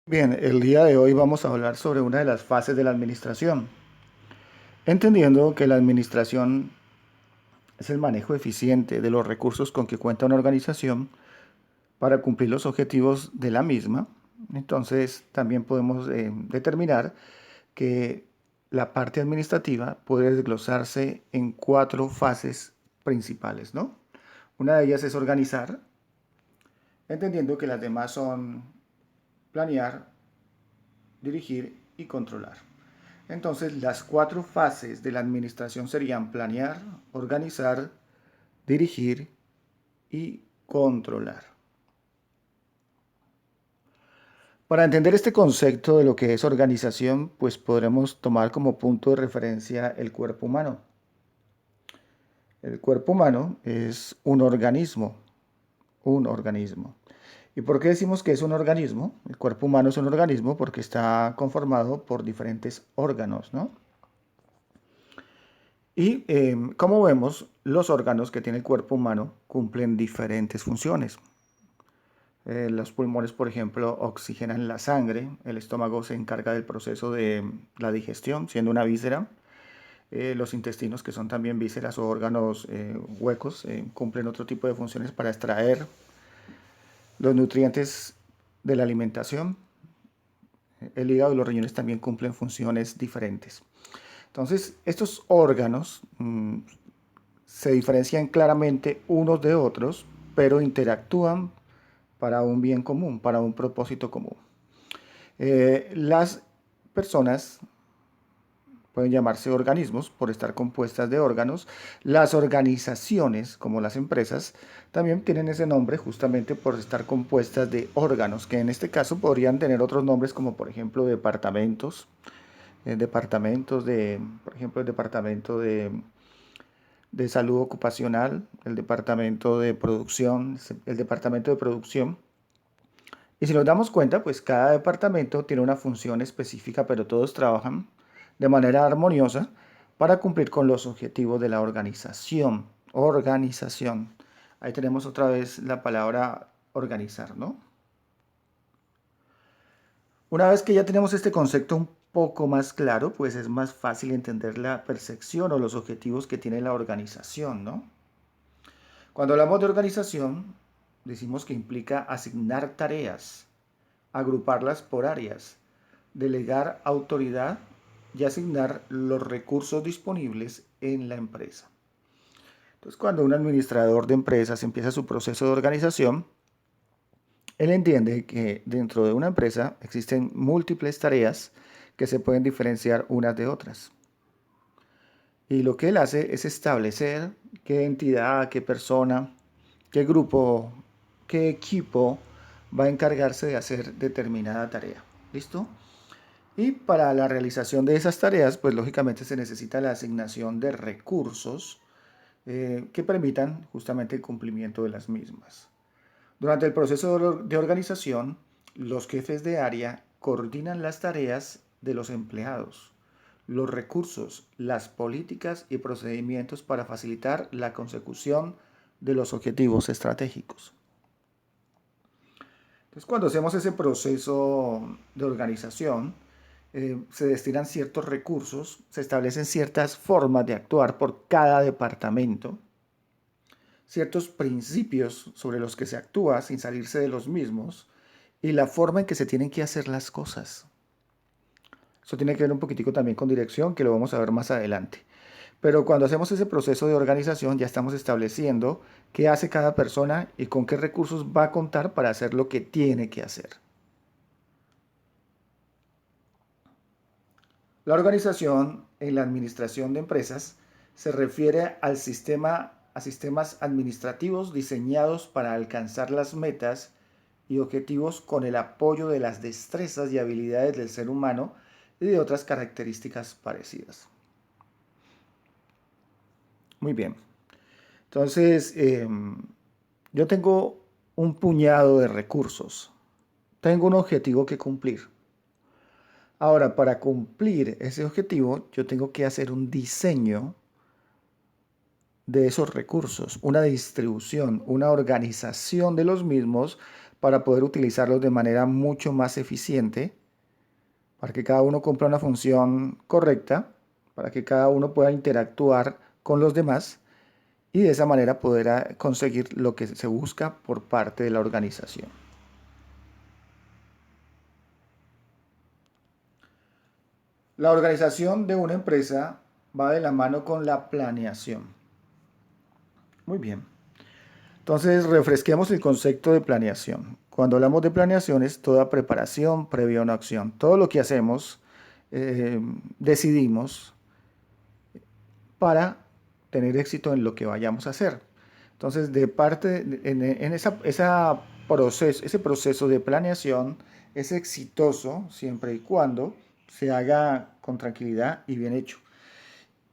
Bien, el día de hoy vamos a hablar sobre una de las fases de la administración, entendiendo que la administración es el manejo eficiente de los recursos con que cuenta una organización para cumplir los objetivos de la misma. Entonces, también podemos determinar que la parte administrativa puede desglosarse en cuatro fases principales, ¿no? Una de ellas es organizar, entendiendo que las demás son planear, dirigir y controlar. Entonces, las cuatro fases de la administración serían planear, organizar, dirigir y controlar. Para entender este concepto de lo que es organización, pues podremos tomar como punto de referencia el cuerpo humano. El cuerpo humano es un organismo, un organismo. ¿Y por qué decimos que es un organismo? El cuerpo humano es un organismo porque está conformado por diferentes órganos, ¿no? Y como vemos, los órganos que tiene el cuerpo humano cumplen diferentes funciones. Los pulmones, por ejemplo, oxigenan la sangre, el estómago se encarga del proceso de la digestión, siendo una víscera. Los intestinos, que son también vísceras o órganos huecos, cumplen otro tipo de funciones para extraer los nutrientes de la alimentación. El hígado y los riñones también cumplen funciones diferentes. Entonces, estos órganos se diferencian claramente unos de otros, pero interactúan para un bien común, para un propósito común. Las personas pueden llamarse organismos por estar compuestas de órganos. Las organizaciones, como las empresas, también tienen ese nombre justamente por estar compuestas de órganos, que en este caso podrían tener otros nombres como por ejemplo departamentos, por ejemplo, el departamento de salud ocupacional, el departamento de producción, el departamento de producción. Y si nos damos cuenta, pues cada departamento tiene una función específica, pero todos trabajan de manera armoniosa para cumplir con los objetivos de la organización. Organización. Ahí tenemos otra vez la palabra organizar, ¿no? Una vez que ya tenemos este concepto un poco más claro, pues es más fácil entender la percepción o los objetivos que tiene la organización, ¿no? Cuando hablamos de organización, decimos que implica asignar tareas, agruparlas por áreas, delegar autoridad y asignar los recursos disponibles en la empresa. Entonces, cuando un administrador de empresas empieza su proceso de organización, él entiende que dentro de una empresa existen múltiples tareas que se pueden diferenciar unas de otras. Y lo que él hace es establecer qué entidad, qué persona, qué grupo, qué equipo va a encargarse de hacer determinada tarea. ¿Listo? Y para la realización de esas tareas, pues lógicamente se necesita la asignación de recursos que permitan justamente el cumplimiento de las mismas. Durante el proceso de organización, los jefes de área coordinan las tareas de los empleados, los recursos, las políticas y procedimientos para facilitar la consecución de los objetivos estratégicos. Entonces, cuando hacemos ese proceso de organización, se destinan ciertos recursos, se establecen ciertas formas de actuar por cada departamento, ciertos principios sobre los que se actúa sin salirse de los mismos y la forma en que se tienen que hacer las cosas. Eso tiene que ver un poquitico también con dirección, que lo vamos a ver más adelante. Pero cuando hacemos ese proceso de organización ya estamos estableciendo qué hace cada persona y con qué recursos va a contar para hacer lo que tiene que hacer. La organización en la administración de empresas se refiere a sistemas administrativos diseñados para alcanzar las metas y objetivos con el apoyo de las destrezas y habilidades del ser humano y de otras características parecidas. Muy bien. Entonces, yo tengo un puñado de recursos. Tengo un objetivo que cumplir. Ahora, para cumplir ese objetivo, yo tengo que hacer un diseño de esos recursos, una distribución, una organización de los mismos para poder utilizarlos de manera mucho más eficiente, para que cada uno cumpla una función correcta, para que cada uno pueda interactuar con los demás y de esa manera poder conseguir lo que se busca por parte de la organización. La organización de una empresa va de la mano con la planeación. Muy bien. Entonces, refresquemos el concepto de planeación. Cuando hablamos de planeación es toda preparación previa a una acción. Todo lo que hacemos, decidimos para tener éxito en lo que vayamos a hacer. Entonces, de parte, en ese proceso de planeación es exitoso siempre y cuando se haga con tranquilidad y bien hecho.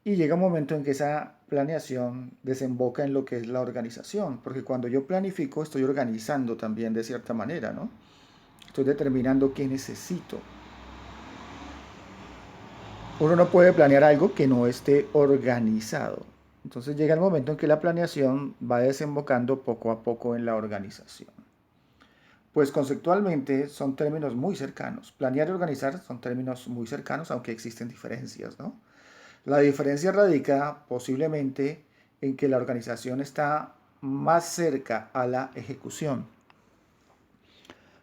Y llega un momento en que esa planeación desemboca en lo que es la organización, porque cuando yo planifico estoy organizando también de cierta manera, ¿no? Estoy determinando qué necesito. Uno no puede planear algo que no esté organizado. Entonces llega el momento en que la planeación va desembocando poco a poco en la organización. Pues conceptualmente son términos muy cercanos. Planear y organizar son términos muy cercanos, aunque existen diferencias, ¿no? La diferencia radica posiblemente en que la organización está más cerca a la ejecución.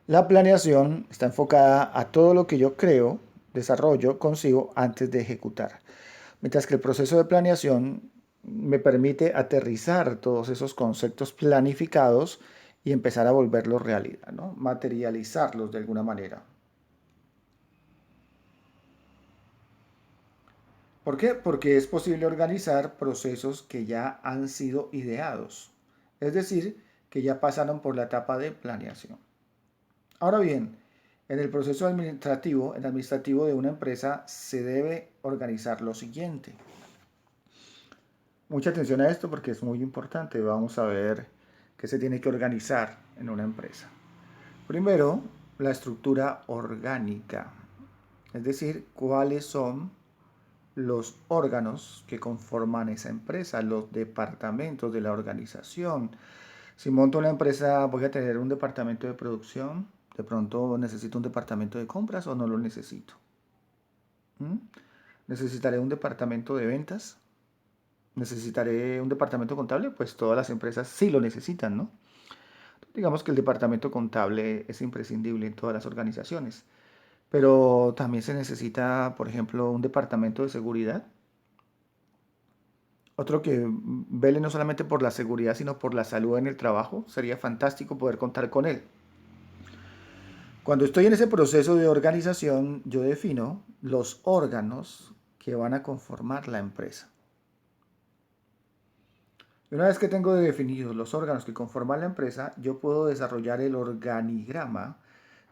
La planeación está enfocada a todo lo que yo creo, desarrollo, concibo antes de ejecutar. Mientras que el proceso de planeación me permite aterrizar todos esos conceptos planificados y empezar a volverlos realidad, ¿no? Materializarlos de alguna manera. ¿Por qué? Porque es posible organizar procesos que ya han sido ideados, es decir, que ya pasaron por la etapa de planeación. Ahora bien, en el proceso administrativo, de una empresa se debe organizar lo siguiente. Mucha atención a esto porque es muy importante. Vamos a ver qué se tiene que organizar en una empresa. Primero, la estructura orgánica, es decir, cuáles son los órganos que conforman esa empresa, los departamentos de la organización. Si monto una empresa, voy a tener un departamento de producción, de pronto necesito un departamento de compras o no lo necesito. ¿Mm? ¿Necesitaré un departamento de ventas? ¿Necesitaré un departamento contable? Pues todas las empresas sí lo necesitan, ¿no? Digamos que el departamento contable es imprescindible en todas las organizaciones, pero también se necesita, por ejemplo, un departamento de seguridad. Otro que vele no solamente por la seguridad, sino por la salud en el trabajo. Sería fantástico poder contar con él. Cuando estoy en ese proceso de organización, yo defino los órganos que van a conformar la empresa. Y una vez que tengo definidos los órganos que conforman la empresa, yo puedo desarrollar el organigrama,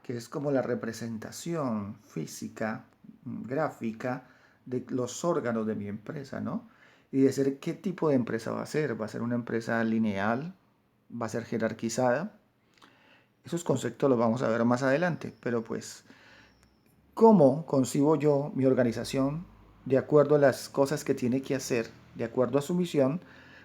que es como la representación física, gráfica, de los órganos de mi empresa, ¿no? Y decir qué tipo de empresa va a ser. ¿Va a ser una empresa lineal? ¿Va a ser jerarquizada? Esos conceptos los vamos a ver más adelante, pero pues, ¿cómo concibo yo mi organización de acuerdo a las cosas que tiene que hacer, de acuerdo a su misión,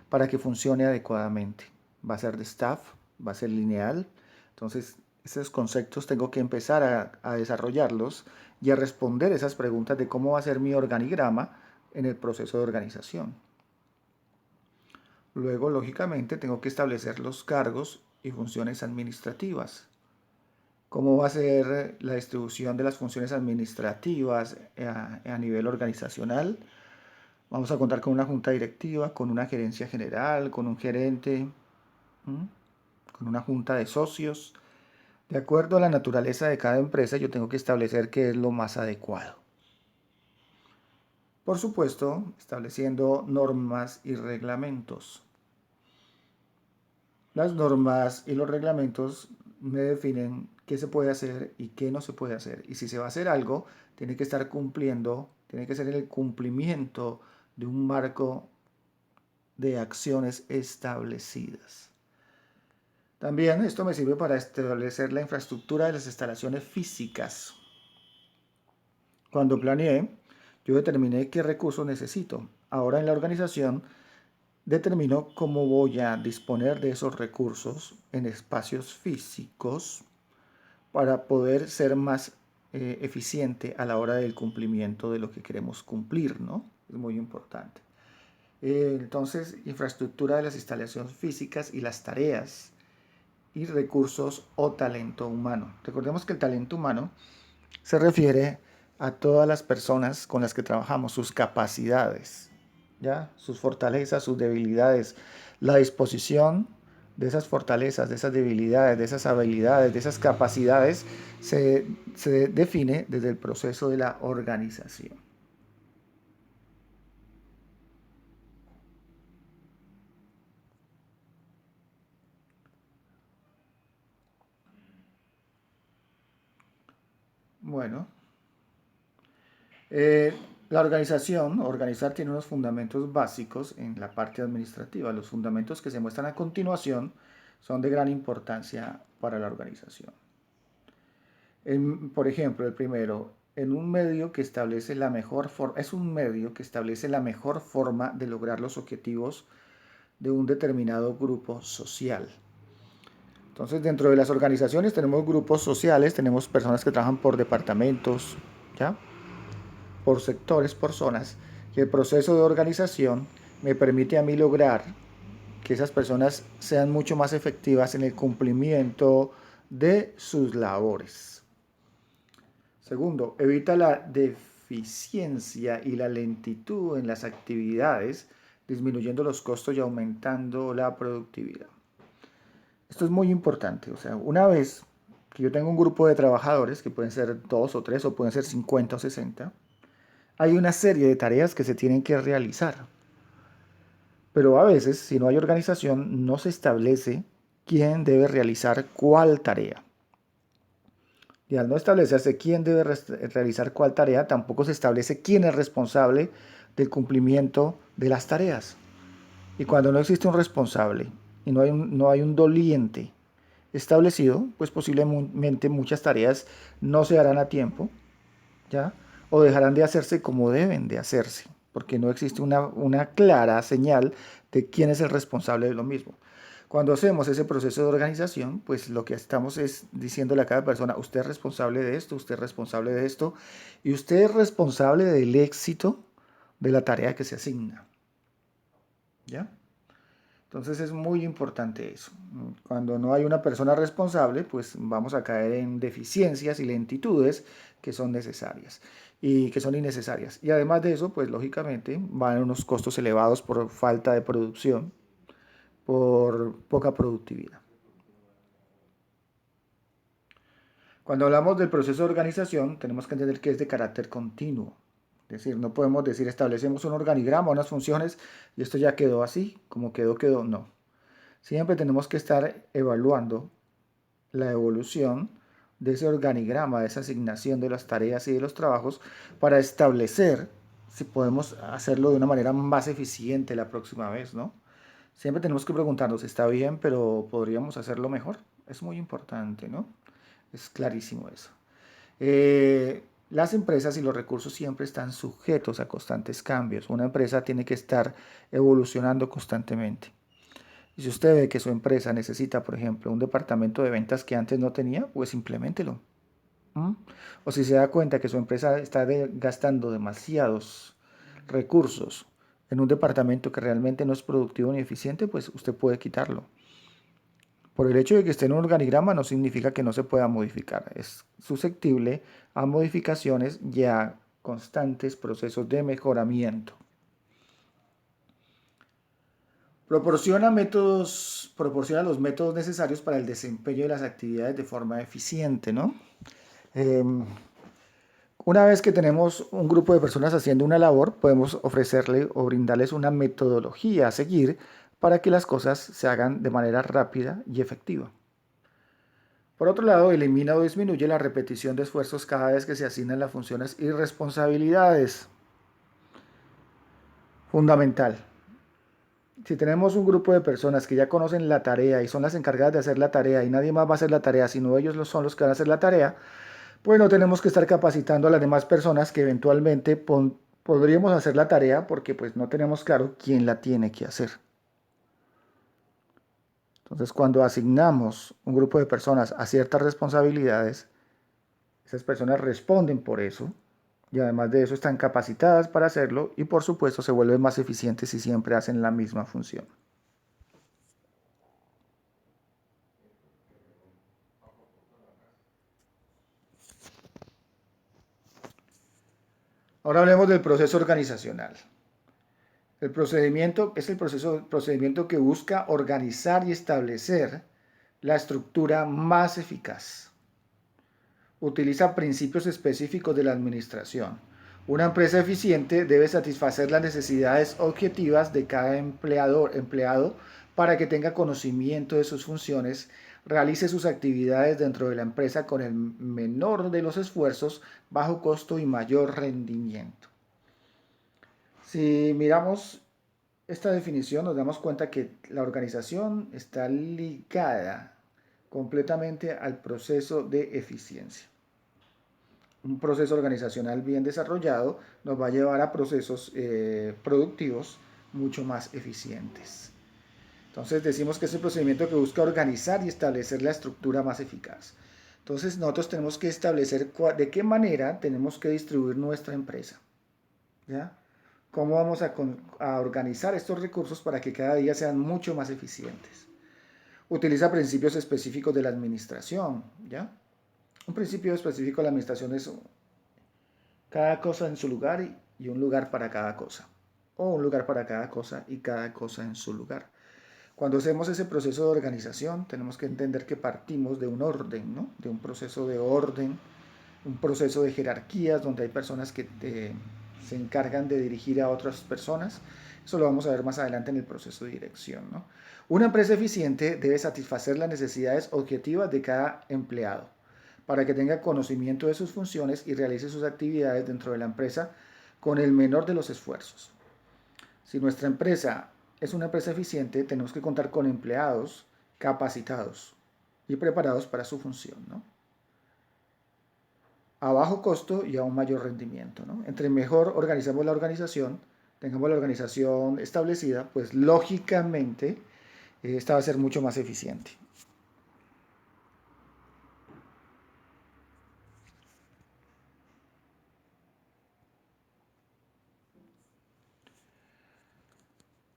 para que funcione adecuadamente? ¿Va a ser de staff? ¿Va a ser lineal? Entonces, esos conceptos tengo que empezar a desarrollarlos y a responder esas preguntas de cómo va a ser mi organigrama en el proceso de organización. Luego, lógicamente, tengo que establecer los cargos y funciones administrativas. ¿Cómo va a ser la distribución de las funciones administrativas a nivel organizacional? Vamos a contar con una junta directiva, con una gerencia general, con un gerente, ¿m? Con una junta de socios. De acuerdo a la naturaleza de cada empresa, yo tengo que establecer qué es lo más adecuado. Por supuesto, estableciendo normas y reglamentos. Las normas y los reglamentos me definen qué se puede hacer y qué no se puede hacer. Y si se va a hacer algo, tiene que estar cumpliendo, tiene que ser el cumplimiento de un marco de acciones establecidas. También esto me sirve para establecer la infraestructura de las instalaciones físicas. Cuando planeé, yo determiné qué recursos necesito. Ahora en la organización determino cómo voy a disponer de esos recursos en espacios físicos para poder ser más eficiente a la hora del cumplimiento de lo que queremos cumplir, ¿no? Es muy importante. Entonces, infraestructura de las instalaciones físicas y las tareas y recursos o talento humano. Recordemos que el talento humano se refiere a todas las personas con las que trabajamos, sus capacidades, ¿ya? Sus fortalezas, sus debilidades, la disposición de esas fortalezas, de esas debilidades, de esas habilidades, de esas capacidades, se define desde el proceso de la organización. Bueno, eh, la organización, organizar tiene unos fundamentos básicos en la parte administrativa. Los fundamentos que se muestran a continuación son de gran importancia para la organización. Por ejemplo, el primero, en un medio que establece la mejor forma, es un medio que establece la mejor forma de lograr los objetivos de un determinado grupo social. Entonces, dentro de las organizaciones tenemos grupos sociales, tenemos personas que trabajan por departamentos, ¿ya? Por sectores, por zonas, y el proceso de organización me permite a mí lograr que esas personas sean mucho más efectivas en el cumplimiento de sus labores. Segundo, evita la deficiencia y la lentitud en las actividades, disminuyendo los costos y aumentando la productividad. Esto es muy importante. O sea, una vez que yo tengo un grupo de trabajadores, que pueden ser 2 o 3 o pueden ser 50 o 60, hay una serie de tareas que se tienen que realizar. Pero a veces, si no hay organización, no se establece quién debe realizar cuál tarea. Y al no establecerse quién debe realizar cuál tarea, tampoco se establece quién es responsable del cumplimiento de las tareas. Y cuando no existe un responsable y no hay un doliente establecido, pues posiblemente muchas tareas no se harán a tiempo, ¿ya? O dejarán de hacerse como deben de hacerse, porque no existe una clara señal de quién es el responsable de lo mismo. Cuando hacemos ese proceso de organización, pues lo que estamos es diciéndole a cada persona, usted es responsable de esto, usted es responsable de esto, y usted es responsable del éxito de la tarea que se asigna. ¿Ya? Entonces es muy importante eso. Cuando no hay una persona responsable, pues vamos a caer en deficiencias y lentitudes que son necesarias y que son innecesarias. Y además de eso, pues lógicamente van a unos costos elevados por falta de producción, por poca productividad. Cuando hablamos del proceso de organización, tenemos que entender que es de carácter continuo. Es decir, no podemos decir establecemos un organigrama, unas funciones y esto ya quedó así, como quedó, quedó. No. Siempre tenemos que estar evaluando la evolución de ese organigrama, de esa asignación de las tareas y de los trabajos para establecer si podemos hacerlo de una manera más eficiente la próxima vez, ¿no? Siempre tenemos que preguntarnos, está bien, pero podríamos hacerlo mejor. Es muy importante, ¿no? Es clarísimo eso. Las empresas y los recursos siempre están sujetos a constantes cambios. Una empresa tiene que estar evolucionando constantemente. Y si usted ve que su empresa necesita, por ejemplo, un departamento de ventas que antes no tenía, pues implementelo. ¿Mm? O si se da cuenta que su empresa está gastando demasiados recursos en un departamento que realmente no es productivo ni eficiente, pues usted puede quitarlo. Por el hecho de que esté en un organigrama no significa que no se pueda modificar. Es susceptible a modificaciones y a constantes procesos de mejoramiento. Proporciona los métodos necesarios para el desempeño de las actividades de forma eficiente, ¿no? Eh, una vez que tenemos un grupo de personas haciendo una labor, podemos ofrecerle o brindarles una metodología a seguir para que las cosas se hagan de manera rápida y efectiva. Por otro lado, elimina o disminuye la repetición de esfuerzos cada vez que se asignan las funciones y responsabilidades. Fundamental. Si tenemos un grupo de personas que ya conocen la tarea y son las encargadas de hacer la tarea y nadie más va a hacer la tarea, sino ellos son los que van a hacer la tarea, pues no tenemos que estar capacitando a las demás personas que eventualmente podríamos hacer la tarea porque pues no tenemos claro quién la tiene que hacer. Entonces, cuando asignamos un grupo de personas a ciertas responsabilidades, esas personas responden por eso y además de eso están capacitadas para hacerlo y por supuesto se vuelven más eficientes si siempre hacen la misma función. Ahora hablemos del proceso organizacional. El procedimiento es el procedimiento que busca organizar y establecer la estructura más eficaz. Utiliza principios específicos de la administración. Una empresa eficiente debe satisfacer las necesidades objetivas de cada empleado para que tenga conocimiento de sus funciones, realice sus actividades dentro de la empresa con el menor de los esfuerzos, bajo costo y mayor rendimiento. Si miramos esta definición, nos damos cuenta que la organización está ligada completamente al proceso de eficiencia. Un proceso organizacional bien desarrollado nos va a llevar a procesos productivos mucho más eficientes. Entonces decimos que es el procedimiento que busca organizar y establecer la estructura más eficaz. Entonces nosotros tenemos que establecer de qué manera tenemos que distribuir nuestra empresa. ¿Ya? ¿Cómo vamos a organizar estos recursos para que cada día sean mucho más eficientes? Utiliza principios específicos de la administración. ¿Ya? Un principio específico de la administración es cada cosa en su lugar y un lugar para cada cosa. O un lugar para cada cosa y cada cosa en su lugar. Cuando hacemos ese proceso de organización, tenemos que entender que partimos de un orden, ¿no? De un proceso de orden, un proceso de jerarquías donde hay personas que se encargan de dirigir a otras personas. Eso lo vamos a ver más adelante en el proceso de dirección, ¿no? Una empresa eficiente debe satisfacer las necesidades objetivas de cada empleado para que tenga conocimiento de sus funciones y realice sus actividades dentro de la empresa con el menor de los esfuerzos. Si nuestra empresa es una empresa eficiente, tenemos que contar con empleados capacitados y preparados para su función, ¿no? A bajo costo y a un mayor rendimiento, ¿no? Entre mejor organizamos la organización, tengamos la organización establecida, pues lógicamente esta va a ser mucho más eficiente.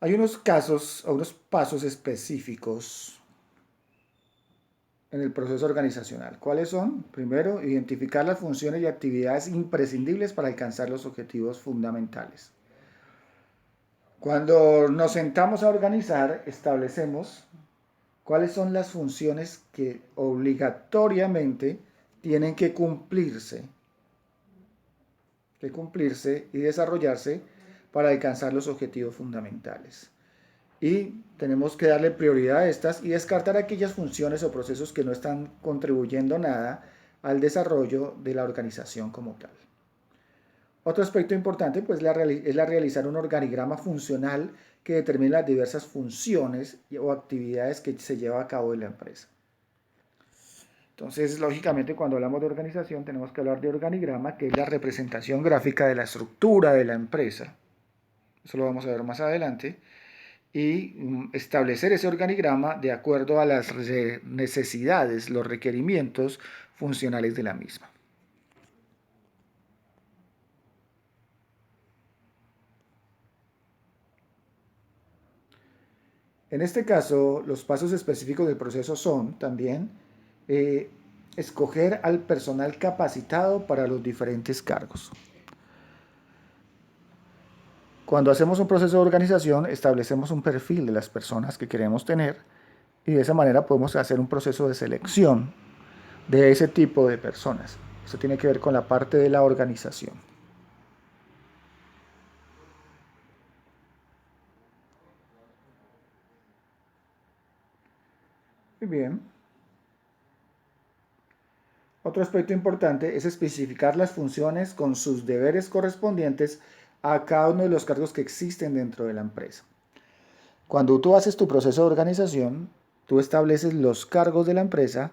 Hay unos casos, unos pasos específicos en el proceso organizacional. ¿Cuáles son? Primero, identificar las funciones y actividades imprescindibles para alcanzar los objetivos fundamentales. Cuando nos sentamos a organizar, establecemos cuáles son las funciones que obligatoriamente tienen que cumplirse y desarrollarse para alcanzar los objetivos fundamentales. Y tenemos que darle prioridad a estas y descartar aquellas funciones o procesos que no están contribuyendo nada al desarrollo de la organización como tal. Otro aspecto importante pues, es la realizar un organigrama funcional que determine las diversas funciones o actividades que se lleva a cabo en la empresa. Entonces, lógicamente, cuando hablamos de organización, tenemos que hablar de organigrama, que es la representación gráfica de la estructura de la empresa. Eso lo vamos a ver más adelante. Y establecer ese organigrama de acuerdo a las necesidades, los requerimientos funcionales de la misma. En este caso, los pasos específicos del proceso son también escoger al personal capacitado para los diferentes cargos. Cuando hacemos un proceso de organización, establecemos un perfil de las personas que queremos tener y de esa manera podemos hacer un proceso de selección de ese tipo de personas. Eso tiene que ver con la parte de la organización. Muy bien. Otro aspecto importante es especificar las funciones con sus deberes correspondientes a cada uno de los cargos que existen dentro de la empresa. Cuando tú haces tu proceso de organización, tú estableces los cargos de la empresa,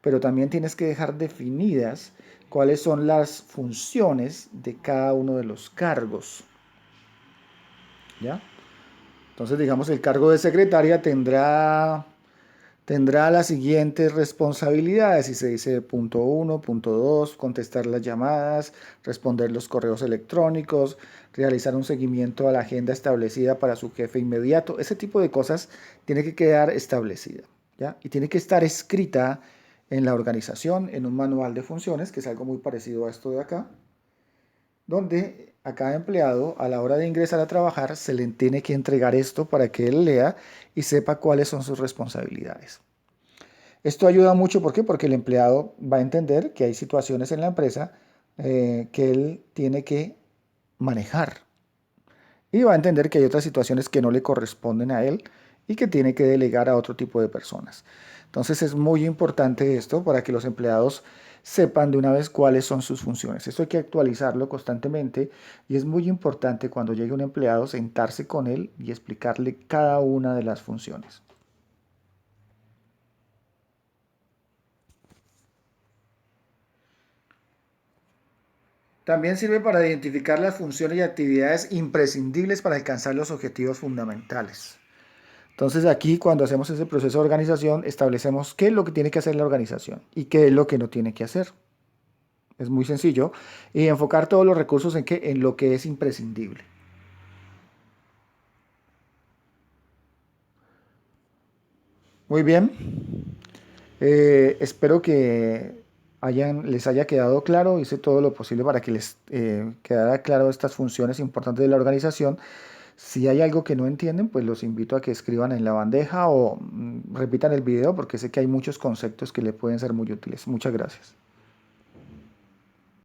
pero también tienes que dejar definidas cuáles son las funciones de cada uno de los cargos. ¿Ya? Entonces, digamos, el cargo de secretaria tendrá Tendrá las siguientes responsabilidades, y se dice punto uno, punto 2, contestar las llamadas, responder los correos electrónicos, realizar un seguimiento a la agenda establecida para su jefe inmediato. Ese tipo de cosas tiene que quedar establecida, ¿ya? Y tiene que estar escrita en la organización, en un manual de funciones, que es algo muy parecido a esto de acá, donde a cada empleado a la hora de ingresar a trabajar se le tiene que entregar esto para que él lea y sepa cuáles son sus responsabilidades. Esto ayuda mucho, ¿por qué? Porque el empleado va a entender que hay situaciones en la empresa que él tiene que manejar y va a entender que hay otras situaciones que no le corresponden a él y que tiene que delegar a otro tipo de personas. Entonces es muy importante esto para que los empleados sepan de una vez cuáles son sus funciones. Esto hay que actualizarlo constantemente y es muy importante cuando llegue un empleado sentarse con él y explicarle cada una de las funciones. También sirve para identificar las funciones y actividades imprescindibles para alcanzar los objetivos fundamentales. Entonces aquí cuando hacemos ese proceso de organización establecemos qué es lo que tiene que hacer la organización y qué es lo que no tiene que hacer. Es muy sencillo y enfocar todos los recursos en lo que es imprescindible. Muy bien, espero que les haya quedado claro. Hice todo lo posible para que les quedara claro estas funciones importantes de la organización. Si hay algo que no entienden, pues los invito a que escriban en la bandeja o repitan el video porque sé que hay muchos conceptos que le pueden ser muy útiles. Muchas gracias.